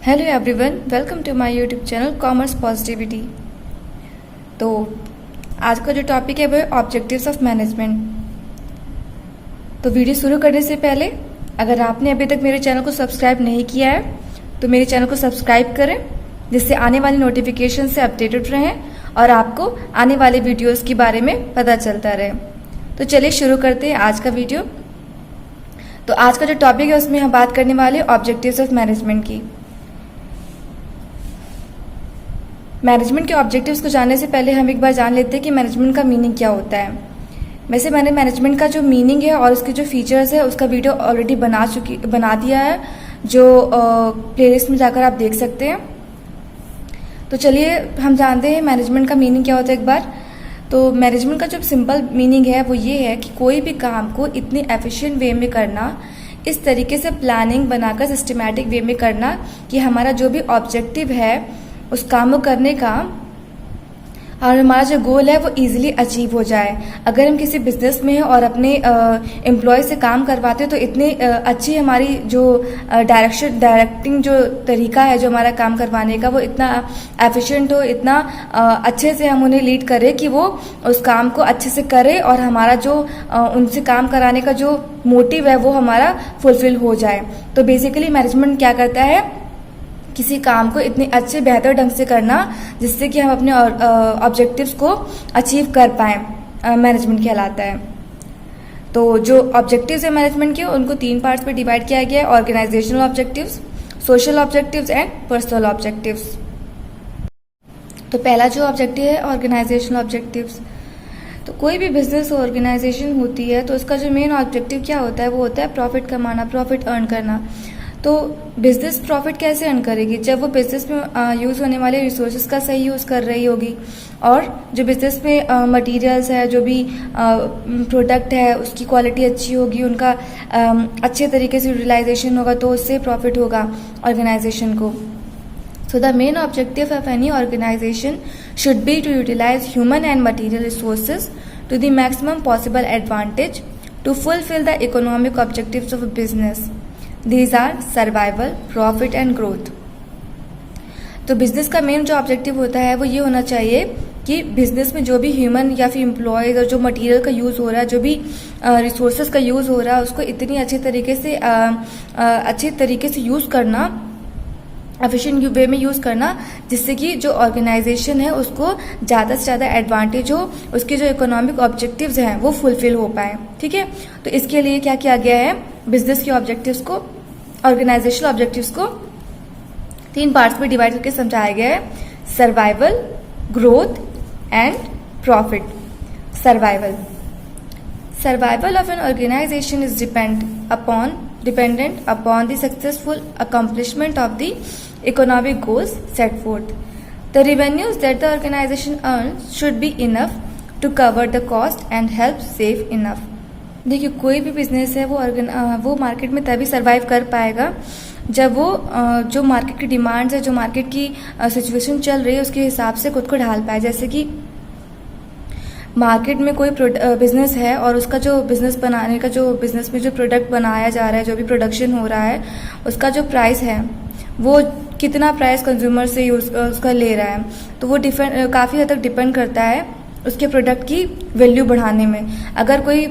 Hello everyone, welcome to my YouTube channel commerce positivity. तो आज का जो टॉपिक है वो है ऑब्जेक्टिव्स ऑफ मैनेजमेंट। तो वीडियो शुरू करने से पहले अगर आपने अभी तक मेरे चैनल को सब्सक्राइब नहीं किया है तो मेरे चैनल को सब्सक्राइब करें, जिससे आने वाली नोटिफिकेशन से अपडेटेड रहें और आपको आने वाले वीडियोस के बारे में पता चलता रहे। तो चलिए शुरू करते हैं आज का वीडियो। तो आज का जो टॉपिक है उसमें हम बात करने वाले ऑब्जेक्टिव्स ऑफ मैनेजमेंट की। मैनेजमेंट के ऑब्जेक्टिव्स को जानने से पहले हम एक बार जान लेते हैं कि मैनेजमेंट का मीनिंग क्या होता है। वैसे मैंने मैनेजमेंट का जो मीनिंग है और उसके जो फीचर्स है उसका वीडियो ऑलरेडी बना दिया है, जो प्लेलिस्ट में जाकर आप देख सकते हैं। तो चलिए हम जानते हैं मैनेजमेंट का मीनिंग क्या होता है एक बार। तो मैनेजमेंट का जो सिंपल मीनिंग है वो ये है कि कोई भी काम को इतनी एफिशिएंट वे में करना, इस तरीके से प्लानिंग बनाकर सिस्टमैटिक वे में करना कि हमारा जो भी ऑब्जेक्टिव है उस काम को करने का और हमारा जो गोल है वो इजीली अचीव हो जाए। अगर हम किसी बिजनेस में हैं और अपने एम्प्लॉय से काम करवाते हैं तो इतनी अच्छी हमारी जो डायरेक्टिंग जो तरीका है जो हमारा काम करवाने का वो इतना एफिशिएंट हो, इतना अच्छे से हम उन्हें लीड करें कि वो उस काम को अच्छे से करें और हमारा जो उनसे काम कराने का जो मोटिव है वो हमारा फुलफिल हो जाए। तो बेसिकली मैनेजमेंट क्या करता है, किसी काम को इतने अच्छे बेहतर ढंग से करना जिससे कि हम अपने ऑब्जेक्टिव्स को अचीव कर पाएं, मैनेजमेंट कहलाता है। तो जो ऑब्जेक्टिव्स है मैनेजमेंट के उनको 3 पार्ट्स में डिवाइड किया गया है: organisational objectives, social objectives and personal objectives. तो पहला जो ऑब्जेक्टिव है ऑर्गेनाइजेशनल ऑब्जेक्टिव्स। तो कोई भी बिजनेस ऑर्गेनाइजेशन होती है तो उसका जो मेन ऑब्जेक्टिव क्या होता है वो होता है प्रॉफिट कमाना, प्रॉफिट अर्न करना। तो बिजनेस प्रॉफिट कैसे अर्न करेगी? जब वो बिजनेस में यूज होने वाले रिसोर्सेज का सही यूज कर रही होगी और जो बिजनेस में मटेरियल्स है, जो भी प्रोडक्ट है उसकी क्वालिटी अच्छी होगी, उनका अच्छे तरीके से यूटिलाइजेशन होगा तो उससे प्रॉफिट होगा ऑर्गेनाइजेशन को। So the main objective of any organization should be to utilize human and material resources to the maximum possible advantage to fulfill the economic objectives of a business. These are survival, profit and growth. तो business का main जो objective होता है वो ये होना चाहिए कि बिजनेस में जो भी ह्यूमन या फिर एम्प्लॉयज और जो मटेरियल का यूज़ हो रहा है, जो भी रिसोर्सेज का यूज़ हो रहा है, उसको इतनी अच्छे तरीके से यूज़ करना, एफिशिएंट वे में यूज़ करना, जिससे कि जो ऑर्गेनाइजेशन है उसको ज़्यादा से ज़्यादा एडवांटेज हो, उसके जो इकोनॉमिक ऑब्जेक्टिव्स हैं वो फुलफिल हो पाए। ठीक है, तो इसके लिए क्या किया गया है, बिजनेस के ऑब्जेक्टिव्स को, ऑर्गेनाइजेशनल ऑब्जेक्टिव्स को 3 पार्ट्स में डिवाइड करके समझाया गया है: survival, growth and profit. Survival of an organisation is dependent upon the successful accomplishment of the economic goals set forth. The revenues that the organization earns should be enough to cover the cost and help save enough. देखिए, कोई भी business है वो market में तभी survive कर पाएगा जब वो जो मार्केट की डिमांड्स है, जो मार्केट की सिचुएशन चल रही है उसके हिसाब से खुद को ढाल पाए। जैसे कि मार्केट में कोई बिजनेस है और उसका जो बिजनेस बनाने का, जो बिजनेस में जो प्रोडक्ट बनाया जा रहा है, जो भी प्रोडक्शन हो रहा है, उसका जो प्राइस है वो कितना प्राइस कंज्यूमर से उसका ले रहा है, तो वो काफ़ी हद तक डिपेंड करता है उसके प्रोडक्ट की वैल्यू बढ़ाने में। अगर कोई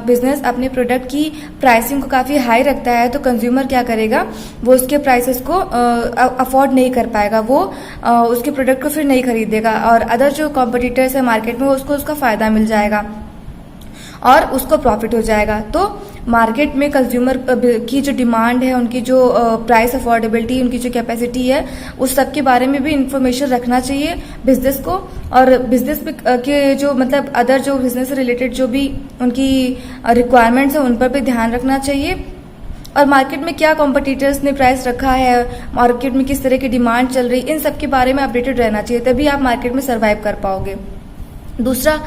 बिजनेस अपने प्रोडक्ट की प्राइसिंग को काफ़ी हाई रखता है तो कंज्यूमर क्या करेगा, वो उसके प्राइसेस को अफोर्ड नहीं कर पाएगा, वो उसके प्रोडक्ट को फिर नहीं खरीदेगा और अदर जो कॉम्पिटिटर्स है मार्केट में उसको उसका फ़ायदा मिल जाएगा और उसको प्रॉफिट हो जाएगा। तो मार्केट में कंज्यूमर की जो डिमांड है, उनकी जो प्राइस अफोर्डेबिलिटी, उनकी जो कैपेसिटी है, उस सब के बारे में भी इंफॉर्मेशन रखना चाहिए बिजनेस को। और बिजनेस के जो मतलब अदर जो बिजनेस से रिलेटेड जो भी उनकी रिक्वायरमेंट्स है उन पर भी ध्यान रखना चाहिए। और मार्केट में क्या कॉम्पिटिटर्स ने प्राइस रखा है, मार्केट में किस तरह की डिमांड चल रही, इन सब के बारे में अपडेटेड रहना चाहिए, तभी आप मार्केट में सर्वाइव कर पाओगे। दूसरा,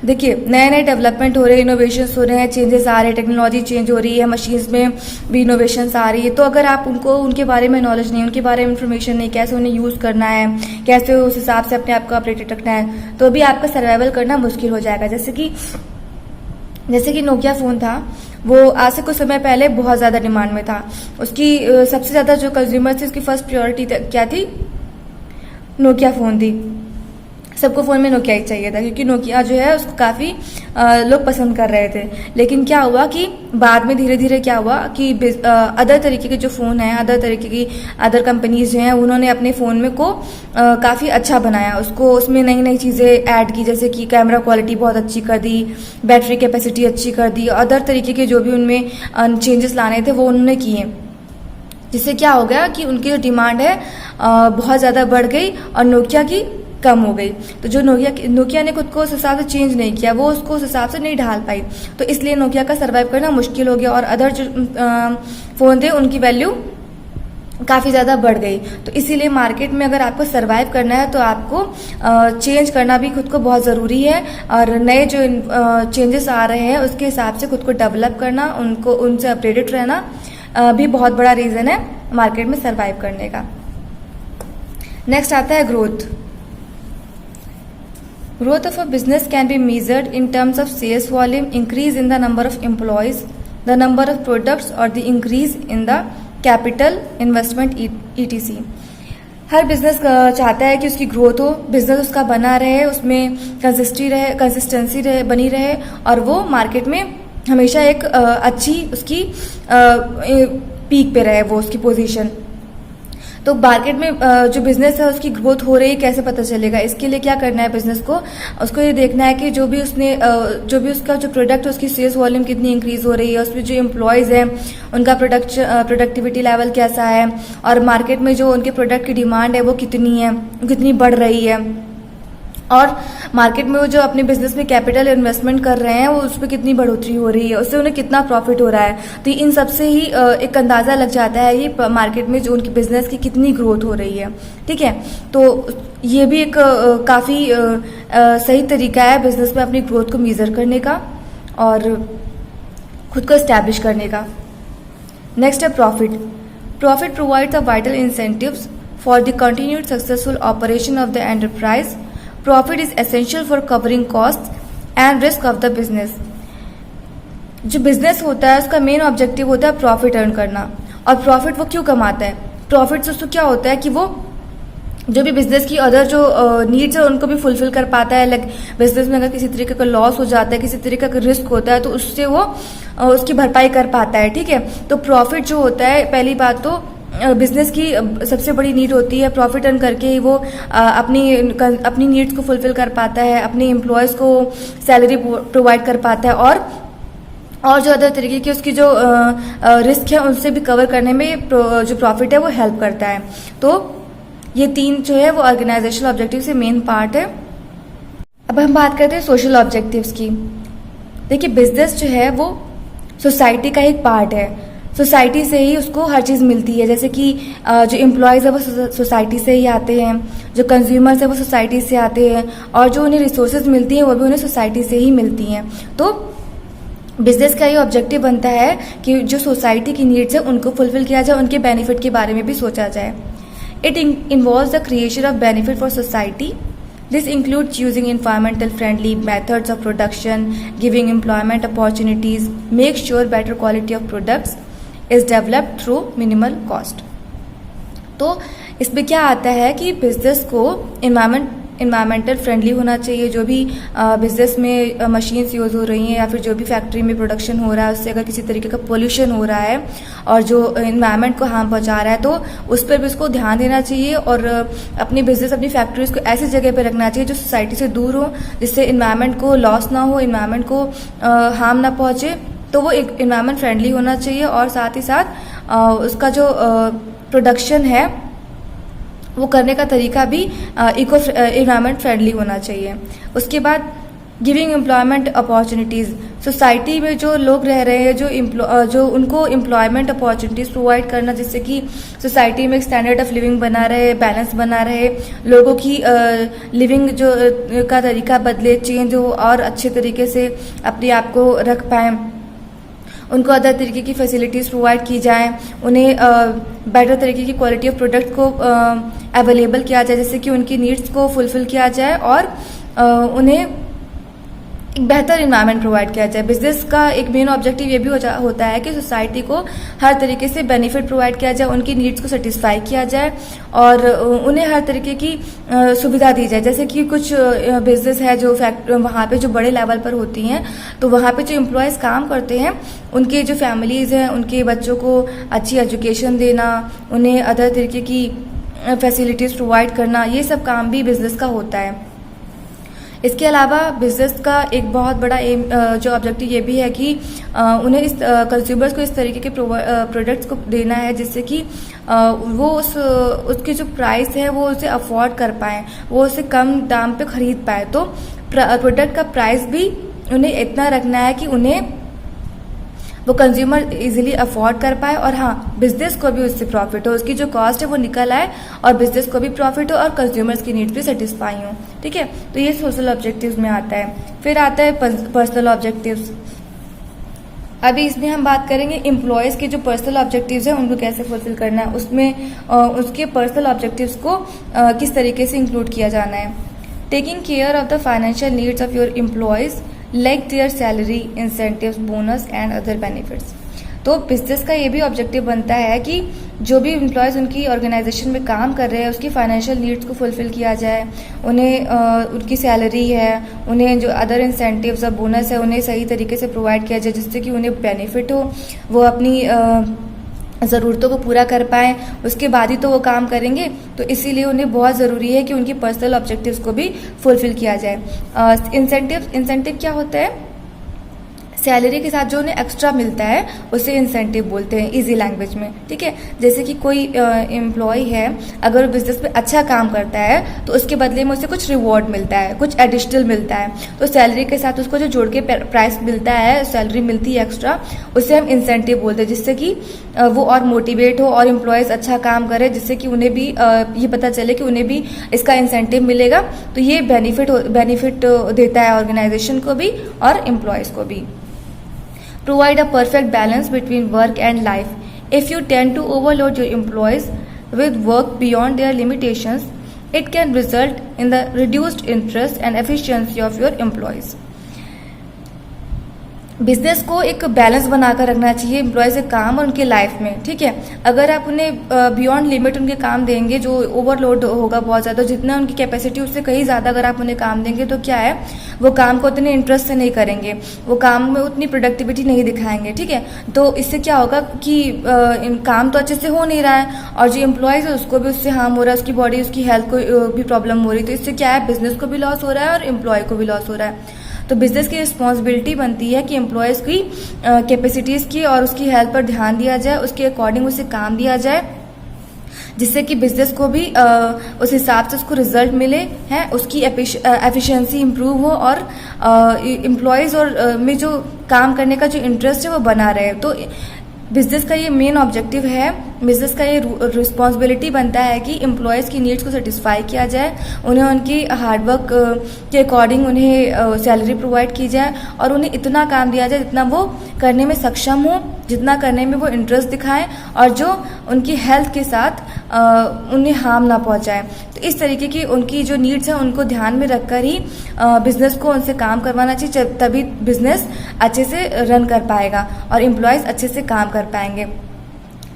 देखिए, नए नए डेवलपमेंट हो रहे हैं, इनोवेशंस हो रहे हैं, चेंजेस आ रहे हैं, टेक्नोलॉजी चेंज हो रही है, मशीन्स में भी इनोवेशंस आ रही है। तो अगर आप उनके बारे में नॉलेज नहीं, उनके बारे में इन्फॉर्मेशन नहीं, कैसे उन्हें यूज़ करना है, कैसे उस हिसाब से अपने आप को अपडेटेड रखना है, तो भी आपका सर्वाइवल करना मुश्किल हो जाएगा। जैसे कि नोकिया फ़ोन था, वो आज से कुछ समय पहले बहुत ज़्यादा डिमांड में था। उसकी सबसे ज़्यादा जो कंज्यूमर थी उसकी फर्स्ट प्रायोरिटी क्या थी? नोकिया फ़ोन थी। सबको फ़ोन में नोकिया ही चाहिए था, क्योंकि नोकिया जो है उसको काफ़ी लोग पसंद कर रहे थे। लेकिन क्या हुआ कि बाद में धीरे धीरे क्या हुआ कि अदर तरीके के जो फ़ोन हैं, अदर तरीके की अदर कंपनीज जो हैं, उन्होंने अपने फ़ोन में को काफ़ी अच्छा बनाया, उसको उसमें नई नई चीज़ें ऐड की, जैसे कि कैमरा क्वालिटी बहुत अच्छी कर दी, बैटरी कैपेसिटी अच्छी कर दी, अदर तरीके के जो भी उनमें चेंजेस लाने थे वो उन्होंने किए, जिससे क्या हो गया कि उनकी जो डिमांड है बहुत ज़्यादा बढ़ गई और नोकिया की कम हो गई। तो जो नोकिया ने खुद को उस हिसाब से चेंज नहीं किया, वो उसको उस हिसाब से नहीं ढाल पाई, तो इसलिए नोकिया का सर्वाइव करना मुश्किल हो गया और अदर जो फ़ोन थे उनकी वैल्यू काफ़ी ज़्यादा बढ़ गई। तो इसीलिए मार्केट में अगर आपको सर्वाइव करना है तो आपको चेंज करना भी खुद को बहुत ज़रूरी है, और नए जो चेंजेस आ रहे हैं उसके हिसाब से खुद को डेवलप करना, उनसे अपडेटेड रहना भी बहुत बड़ा रीज़न है मार्केट में सर्वाइव करने का। नेक्स्ट आता है growth. Growth of a business can be measured in terms of sales volume, increase in the number of employees, the number of products, or the increase in the capital investment etc. Her business चाहता है कि उसकी growth हो, business उसका बना रहे, उसमें consistency रहे, बनी रहे, और वो मार्केट में हमेशा एक अच्छी उसकी पीक पे रहे, वो उसकी पोजीशन। तो मार्केट में जो बिजनेस है उसकी ग्रोथ हो रही है कैसे पता चलेगा? इसके लिए क्या करना है बिजनेस को? उसको ये देखना है कि जो भी उसका जो प्रोडक्ट है उसकी सेल्स वॉल्यूम कितनी इंक्रीज हो रही है, उसमें जो एम्प्लॉयज़ हैं उनका प्रोडक्टिविटी लेवल कैसा है, और मार्केट में जो उनके प्रोडक्ट की डिमांड है वो कितनी बढ़ रही है, और मार्केट में वो जो अपने बिजनेस में कैपिटल इन्वेस्टमेंट कर रहे हैं वो उस पर कितनी बढ़ोतरी हो रही है, उससे उन्हें कितना प्रॉफिट हो रहा है। तो इन सब से ही एक अंदाज़ा लग जाता है ये मार्केट में जो उनकी बिजनेस की कितनी ग्रोथ हो रही है। ठीक है, तो ये भी एक काफ़ी सही तरीका है बिजनेस में अपनी ग्रोथ को मेजर करने का और खुद को एस्टैब्लिश करने का। नेक्स्ट है profit. Profit provides the vital incentives for the continued successful operation of the enterprise. Profit is essential for covering cost and risk of the business. जो बिजनेस होता है उसका मेन ऑब्जेक्टिव होता है प्रॉफिट अर्न करना। और profit वो क्यों कमाता है? प्रॉफिट से उसको क्या होता है कि वो जो भी बिजनेस की अदर जो नीड्स है उनको भी फुलफिल कर पाता है। लाइक बिजनेस में अगर किसी तरीके का लॉस हो जाता है, किसी तरीके का रिस्क होता है, तो उससे वो उसकी भरपाई कर पाता है। ठीक है, तो प्रॉफिट जो होता है, पहली बात तो बिजनेस की सबसे बड़ी नीड होती है, प्रॉफिट अर्न करके ही वो अपनी नीड्स को फुलफिल कर पाता है, अपने एम्प्लॉयज़ को सैलरी प्रोवाइड कर पाता है, और जो अदर तरीके की उसकी जो रिस्क है उनसे भी कवर करने में जो प्रॉफिट है वो हेल्प करता है। तो ये तीन जो है वो ऑर्गेनाइजेशनल ऑब्जेक्टिव से मेन पार्ट है। अब हम बात करते हैं सोशल ऑब्जेक्टिव्स की। देखिए, बिजनेस जो है वो सोसाइटी का एक पार्ट है। सोसाइटी से ही उसको हर चीज़ मिलती है, जैसे कि जो एम्प्लॉयज़ है वो सोसाइटी से ही आते हैं, जो कंज्यूमर्स है वो सोसाइटी से आते हैं, और जो उन्हें रिसोर्सेज मिलती हैं वो भी उन्हें सोसाइटी से ही मिलती हैं। तो बिजनेस का ये ऑब्जेक्टिव बनता है कि जो सोसाइटी की नीड्स है उनको फुलफिल किया जाए, उनके बेनिफिट के बारे में भी सोचा जाए। It involves the creation of benefit for society. This includes choosing environmental friendly methods of production, giving employment opportunities, make sure better quality of products is developed through minimal cost. तो इसमें क्या आता है कि बिजनेस को environmental friendly होना चाहिए। जो भी बिजनेस में मशीन्स यूज़ हो रही हैं या फिर जो भी फैक्ट्री में प्रोडक्शन हो रहा है उससे अगर किसी तरीके का पोल्यूशन हो रहा है और जो इन्वायरमेंट को हार्म पहुंचा रहा है तो उस पर भी उसको ध्यान देना चाहिए, और अपनी बिजनेस अपनी फैक्ट्रीज को ऐसी जगह पर रखना चाहिए जो सोसाइटी से दूर हो, जिससे इन्वायरमेंट को लॉस ना हो, इन्वायरमेंट को हार्म ना पहुँचे। तो वो एक इन्वायरमेंट फ्रेंडली होना चाहिए, और साथ ही साथ उसका जो प्रोडक्शन है वो करने का तरीका भी इन्वायरमेंट फ्रेंडली होना चाहिए। उसके बाद गिविंग एम्प्लॉयमेंट अपॉर्चुनिटीज़। सोसाइटी में जो लोग रह रहे हैं जो उनको एम्प्लॉयमेंट अपॉर्चुनिटीज़ प्रोवाइड करना, जिससे कि सोसाइटी में एक स्टैंडर्ड ऑफ लिविंग बना रहे, बैलेंस बना रहे, लोगों की लिविंग जो का तरीका बदले, चेंज हो और अच्छे तरीके से अपने आप को रख पाएँ, उनको अदर तरीके की फैसिलिटीज़ प्रोवाइड की जाएँ, उन्हें बेटर तरीके की क्वालिटी ऑफ प्रोडक्ट को अवेलेबल किया जाए, जिससे कि उनकी नीड्स को फुलफिल किया जाए और उन्हें एक बेहतर इन्वायरमेंट प्रोवाइड किया जाए। बिजनेस का एक मेन ऑब्जेक्टिव ये भी होता है कि सोसाइटी को हर तरीके से बेनिफिट प्रोवाइड किया जाए, उनकी नीड्स को सेटिस्फाई किया जाए और उन्हें हर तरीके की सुविधा दी जाए। जैसे कि कुछ बिजनेस है जो वहाँ पे जो बड़े लेवल पर होती हैं, तो वहाँ पे जो एम्प्लॉयज़ काम करते हैं उनके जो फैमिलीज़ हैं उनके बच्चों को अच्छी एजुकेशन देना, उन्हें अदर तरीके की फैसिलिटीज़ प्रोवाइड करना, ये सब काम भी बिजनेस का होता है। इसके अलावा बिजनेस का एक बहुत बड़ा एम जो ऑब्जेक्टिव ये भी है कि उन्हें इस कंज्यूमर्स को इस तरीके के प्रोडक्ट्स को देना है जिससे कि वो उसकी जो प्राइस है वो उसे अफोर्ड कर पाएँ, वो उसे कम दाम पे खरीद पाए। तो प्रोडक्ट का प्राइस भी उन्हें इतना रखना है कि उन्हें वो कंज्यूमर इजीली अफोर्ड कर पाए और हाँ, बिजनेस को भी उससे प्रॉफिट हो, उसकी जो कॉस्ट है वो निकल आए और बिजनेस को भी प्रॉफिट हो और कंज्यूमर्स की नीड्स भी सेटिस्फाई हो। ठीक है, तो ये सोशल ऑब्जेक्टिव्स में आता है। फिर आता है पर्सनल ऑब्जेक्टिव्स। अभी इसमें हम बात करेंगे एम्प्लॉयज़ के जो पर्सनल ऑब्जेक्टिव्स हैं उनको कैसे फुलफिल करना है, उसमें उसके पर्सनल ऑब्जेक्टिव्स को किस तरीके से इंक्लूड किया जाना है। Taking care of the financial needs of your employees like there salary, incentives, bonus and other benefits. तो बिजनेस का ये भी ऑब्जेक्टिव बनता है कि जो भी एम्प्लॉयज़ उनकी ऑर्गेनाइजेशन में काम कर रहे हैं उसकी फाइनेंशियल नीड्स को फुलफिल किया जाए, उन्हें उनकी सैलरी है, उन्हें जो अदर इंसेंटिव्स और बोनस है उन्हें सही तरीके से प्रोवाइड किया जाए जिससे कि उन्हें बेनिफिट हो, वो अपनी ज़रूरतों को पूरा कर पाएँ, उसके बाद ही तो वो काम करेंगे। तो इसीलिए उन्हें बहुत ज़रूरी है कि उनकी पर्सनल ऑब्जेक्टिव्स को भी फुलफिल किया जाए। इंसेंटिव क्या होता है? सैलरी के साथ जो उन्हें एक्स्ट्रा मिलता है उसे इंसेंटिव बोलते हैं इजी लैंग्वेज में। ठीक है, जैसे कि कोई एम्प्लॉय है, अगर बिजनेस में अच्छा काम करता है तो उसके बदले में उसे कुछ रिवॉर्ड मिलता है, कुछ एडिशनल मिलता है। तो सैलरी के साथ उसको जो जोड़ के प्राइस मिलता है, सैलरी मिलती है एक्स्ट्रा, उसे हम इंसेंटिव बोलते हैं, जिससे कि वो और मोटिवेट हो और एम्प्लॉयज़ अच्छा काम करे, जिससे कि उन्हें भी ये पता चले कि उन्हें भी इसका इंसेंटिव मिलेगा। तो ये बेनिफिट देता है ऑर्गेनाइजेशन को भी और एम्प्लॉयज़ को भी। Provide a perfect balance between work and life. If you tend to overload your employees with work beyond their limitations, it can result in the reduced interest and efficiency of your employees. Business को एक balance बनाकर रखना चाहिए employees के काम और उनके life में। ठीक है, अगर आप उन्हें बियॉन्ड लिमिट उनके काम देंगे, जो ओवरलोड होगा बहुत ज़्यादा, जितना उनकी कैपेसिटी उससे कहीं ज़्यादा अगर आप उन्हें काम देंगे तो क्या है, वो काम को उतने इंटरेस्ट से नहीं करेंगे, वो काम में उतनी प्रोडक्टिविटी नहीं दिखाएंगे। ठीक है, तो इससे क्या होगा कि काम तो अच्छे से हो नहीं रहा है और जो एम्प्लॉयज़ है उसको भी उससे हार्म हो रहा है, उसकी बॉडी, उसकी हेल्थ को भी प्रॉब्लम हो रही है। तो इससे क्या है, बिजनेस को भी लॉस हो रहा है और एम्प्लॉय को भी लॉस हो रहा है। तो बिजनेस की रिस्पॉन्सिबिलिटी बनती है कि एम्प्लॉयज़ की कैपेसिटीज़ की और उसकी हेल्थ पर ध्यान दिया जाए, उसके अकॉर्डिंग उसे काम दिया जाए, जिससे कि बिजनेस को भी उस हिसाब से उसको रिजल्ट मिले हैं, उसकी एफिशिएंसी इम्प्रूव हो और एम्प्लॉयज़ और में जो काम करने का जो इंटरेस्ट है वो बना रहे। तो बिजनेस का ये मेन ऑब्जेक्टिव है, बिजनेस का ये रिस्पॉन्सिबिलिटी बनता है कि एम्प्लॉयज़ की नीड्स को सेटिस्फाई किया जाए, उन्हें उनकी हार्डवर्क के अकॉर्डिंग उन्हें सैलरी प्रोवाइड की जाए और उन्हें इतना काम दिया जाए जितना वो करने में सक्षम हो, जितना करने में वो इंटरेस्ट दिखाएं और जो उनकी हेल्थ के साथ उन्हें हार्म ना पहुंचाए। तो इस तरीके की उनकी जो नीड्स हैं उनको ध्यान में रखकर ही बिजनेस को उनसे काम करवाना चाहिए, तभी बिजनेस अच्छे से रन कर पाएगा और एम्प्लॉयज़ अच्छे से काम कर पाएंगे।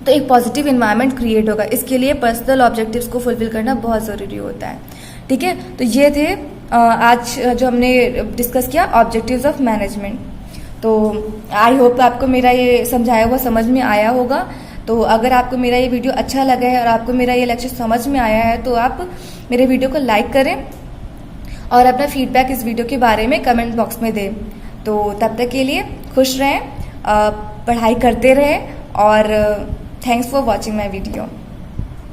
तो एक पॉजिटिव इन्वायरमेंट क्रिएट होगा। इसके लिए पर्सनल ऑब्जेक्टिव्स को फुलफिल करना बहुत ज़रूरी होता है। ठीक है, तो ये थे आज जो हमने डिस्कस किया ऑब्जेक्टिव्स ऑफ मैनेजमेंट। तो आई होप आपको मेरा ये समझाया हुआ समझ में आया होगा। तो अगर आपको मेरा ये वीडियो अच्छा लगा है और आपको मेरा ये लेक्चर समझ में आया है तो आप मेरे वीडियो को लाइक करें और अपना फीडबैक इस वीडियो के बारे में कमेंट बॉक्स में दें। तो तब तक के लिए खुश रहें, पढ़ाई करते रहें और thanks for watching my video.